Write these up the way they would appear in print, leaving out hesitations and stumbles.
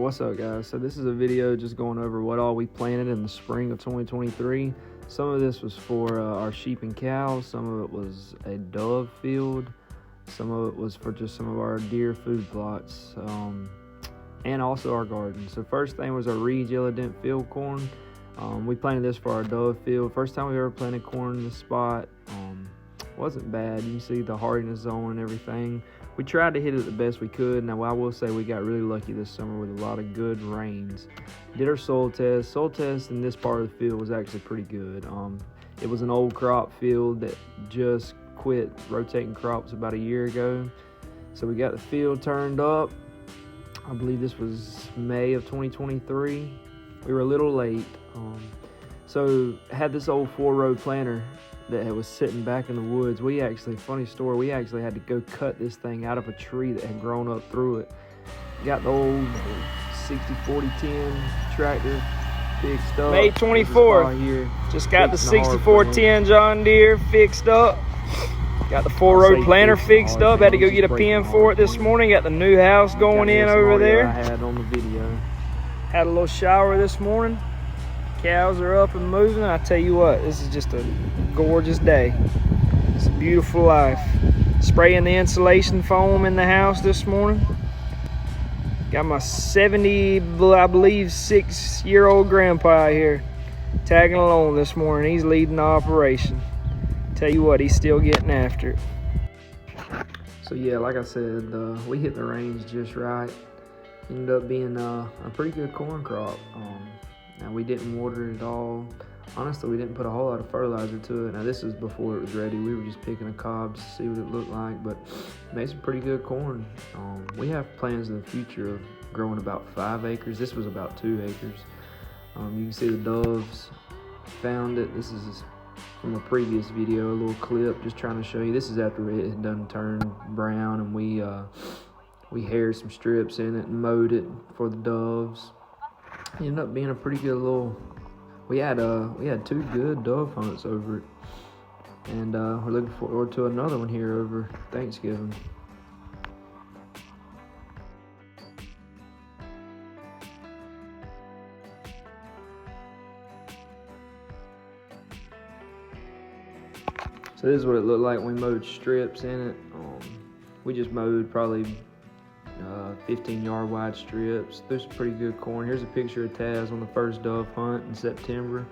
What's up, guys? So this is a video just going over what all we planted in the spring of 2023. Some of this was for our sheep and cows, some of it was a dove field, some of it was for just some of our deer food plots, and also our garden. So first thing was our Reed's Yellow Dent field corn. We planted this for our dove field. First time we ever planted corn in this spot. Wasn't bad. You can see the hardiness zone and everything. We tried to hit it the best we could. Now I will say we got really lucky this summer with a lot of good rains. Did our soil test. Soil test in this part of the field was actually pretty good. It was an old crop field that just quit rotating crops about a year ago. So we got the field turned up. I believe this was May of 2023. We were a little late. So had this old 4-row planter that was sitting back in the woods. Funny story, we actually had to go cut this thing out of a tree that had grown up through it. Got the old 60-40-10 tractor fixed up. May 24th, just got the 6410 John Deere fixed up. Got the 4-row planter fixed up. Had to go get a pin for it this morning. Got the new house going in over there. I had on the video. Had a little shower this morning. Cows are up and moving. I tell you what, this is just a gorgeous day. It's a beautiful life. Spraying the insulation foam in the house this morning. Got my 6-year-old grandpa here tagging along this morning. He's leading the operation. Tell you what, he's still getting after it. So yeah, like I said, we hit the range just right. Ended up being a pretty good corn crop. Now we didn't water it at all. Honestly, we didn't put a whole lot of fertilizer to it. Now this was before it was ready. We were just picking the cobs to see what it looked like, but made some pretty good corn. We have plans in the future of growing about 5 acres. This was about 2 acres. You can see the doves found it. This is from a previous video, a little clip just trying to show you. This is after it had done turned brown, and we haired some strips in it and mowed it for the doves. It ended up being a pretty good little. We had 2 good dove hunts over it, and we're looking forward to another one here over Thanksgiving. So this is what it looked like when we mowed strips in it. We just mowed probably 15-yard wide strips. There's some pretty good corn. Here's a picture of Taz on the first dove hunt in September.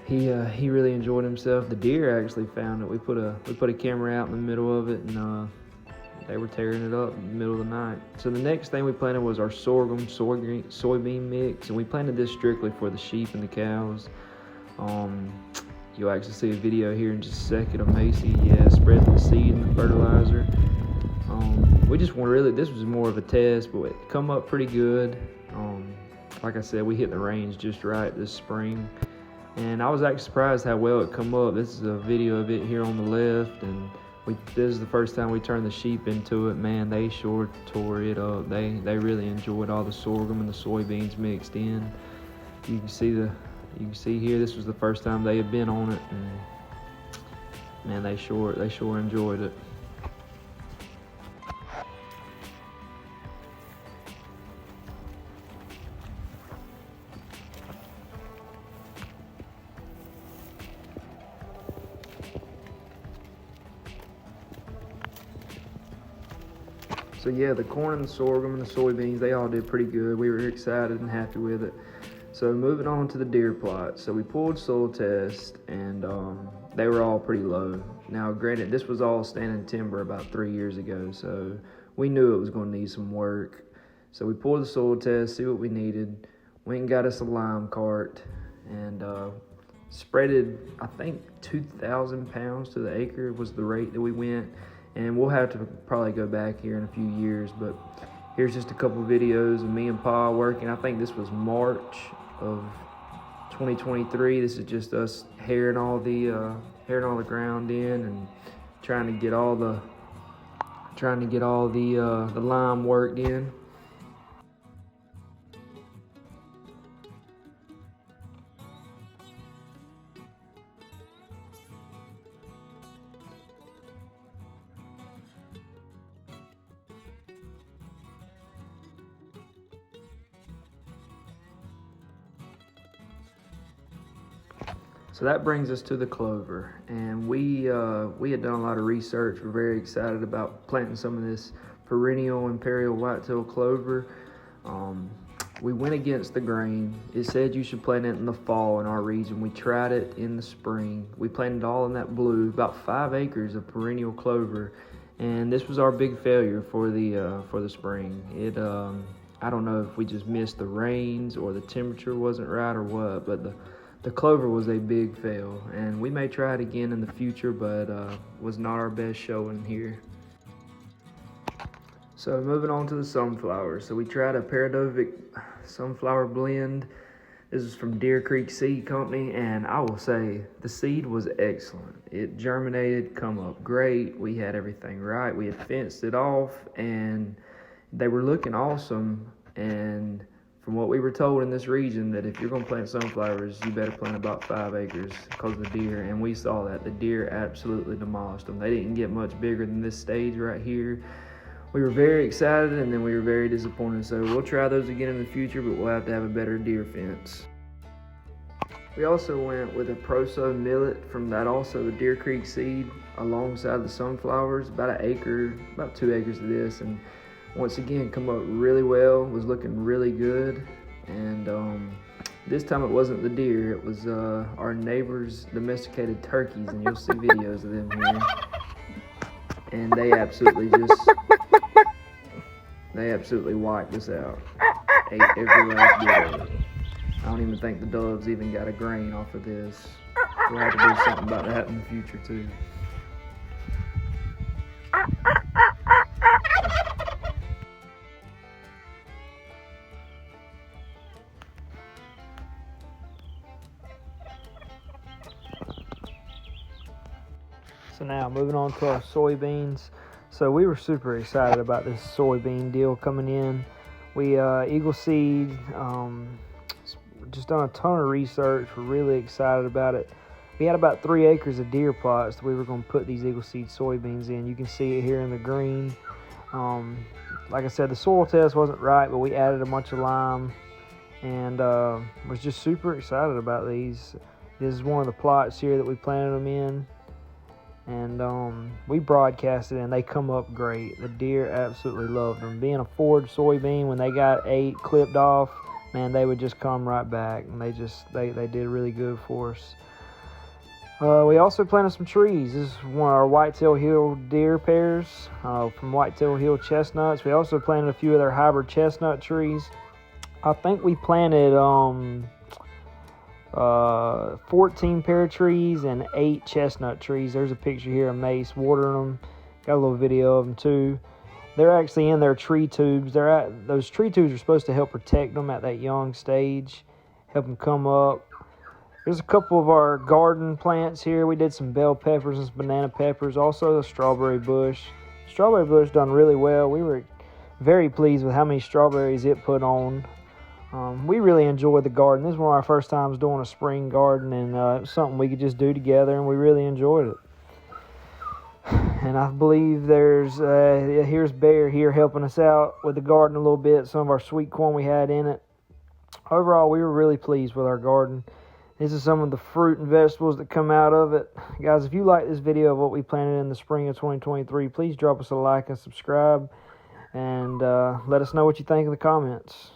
He really enjoyed himself. The deer actually found it. We put a camera out in the middle of it, and they were tearing it up in the middle of the night. So the next thing we planted was our sorghum soybean mix, and we planted this strictly for the sheep and the cows. You'll actually see a video here in just a second of Macy, spreading the seed and the fertilizer. We just this was more of a test, but it come up pretty good. Like I said, we hit the range just right this spring, and I was actually surprised how well it come up. This is a video of it here on the left, and this is the first time we turned the sheep into it. Man, they sure tore it up. They really enjoyed all the sorghum and the soybeans mixed in. You can see here, this was the first time they had been on it, and man, they sure enjoyed it. So yeah, the corn and the sorghum and the soybeans, they all did pretty good. We were excited and happy with it. So moving on to the deer plot. So we pulled soil tests, and they were all pretty low. Now granted, this was all standing timber about 3 years ago, so we knew it was going to need some work. So we pulled the soil test, see what we needed. Went and got us a lime cart, and spreaded, I think 2,000 pounds to the acre was the rate that we went. And we'll have to probably go back here in a few years, but here's just a couple of videos of me and Pa working. I think this was March of 2023. This is just us hairing all the ground in and trying to get all the lime worked in. So that brings us to the clover, and we had done a lot of research. We're very excited about planting some of this perennial imperial whitetail clover. We went against the grain. It said you should plant it in the fall in our region. We tried it in the spring. We planted all in that blue, about 5 acres of perennial clover, and this was our big failure for the spring. I don't know if we just missed the rains or the temperature wasn't right or what, but the clover was a big fail, and we may try it again in the future, but was not our best showing here. So moving on to the sunflowers. So we tried a Paradovic sunflower blend. This is from Deer Creek Seed Company, and I will say the seed was excellent. It germinated, come up great. We had everything right. We had fenced it off, and they were looking awesome. And from what we were told in this region, that if you're going to plant sunflowers, you better plant about 5 acres because of the deer. And we saw that. The deer absolutely demolished them. They didn't get much bigger than this stage right here. We were very excited, and then we were very disappointed. So we'll try those again in the future, but we'll have to have a better deer fence. We also went with a Proso millet from that also the Deer Creek seed alongside the sunflowers, about an acre, about 2 acres of this, and once again come up really well, was looking really good. And this time it wasn't the deer, it was our neighbors' domesticated turkeys, and you'll see videos of them here. And they absolutely wiped us out. Ate every last bit of it. I don't even think the doves even got a grain off of this. We'll have to do something about that in the future too. So now moving on to our soybeans. So we were super excited about this soybean deal coming in. We Eagle Seed, just done a ton of research. We're really excited about it. We had about 3 acres of deer plots that we were going to put these Eagle Seed soybeans in. You can see it here in the green. Like I said, the soil test wasn't right, but we added a bunch of lime, and was just super excited about these. This is one of the plots here that we planted them in. And we broadcasted, and they come up great. The deer absolutely loved them. Being a forage soybean, when they got 8 clipped off, man, they would just come right back, and they did really good for us. We also planted some trees. This is one of our Whitetail Hill deer pairs from Whitetail Hill chestnuts. We also planted a few of their hybrid chestnut trees. I think we planted 14 pear trees and 8 chestnut trees. There's a picture here of Mace watering them. Got a little video of them too. They're actually in their tree tubes. Those tree tubes are supposed to help protect them at that young stage, help them come up. There's a couple of our garden plants here. We did some bell peppers and some banana peppers. Also the strawberry bush. Strawberry bush done really well. We were very pleased with how many strawberries it put on. We really enjoyed the garden. This is one of our first times doing a spring garden, and it was something we could just do together, and we really enjoyed it. And I believe here's Bear here helping us out with the garden a little bit, some of our sweet corn we had in it. Overall, we were really pleased with our garden. This is some of the fruit and vegetables that come out of it. Guys, if you like this video of what we planted in the spring of 2023, please drop us a like and subscribe, and let us know what you think in the comments.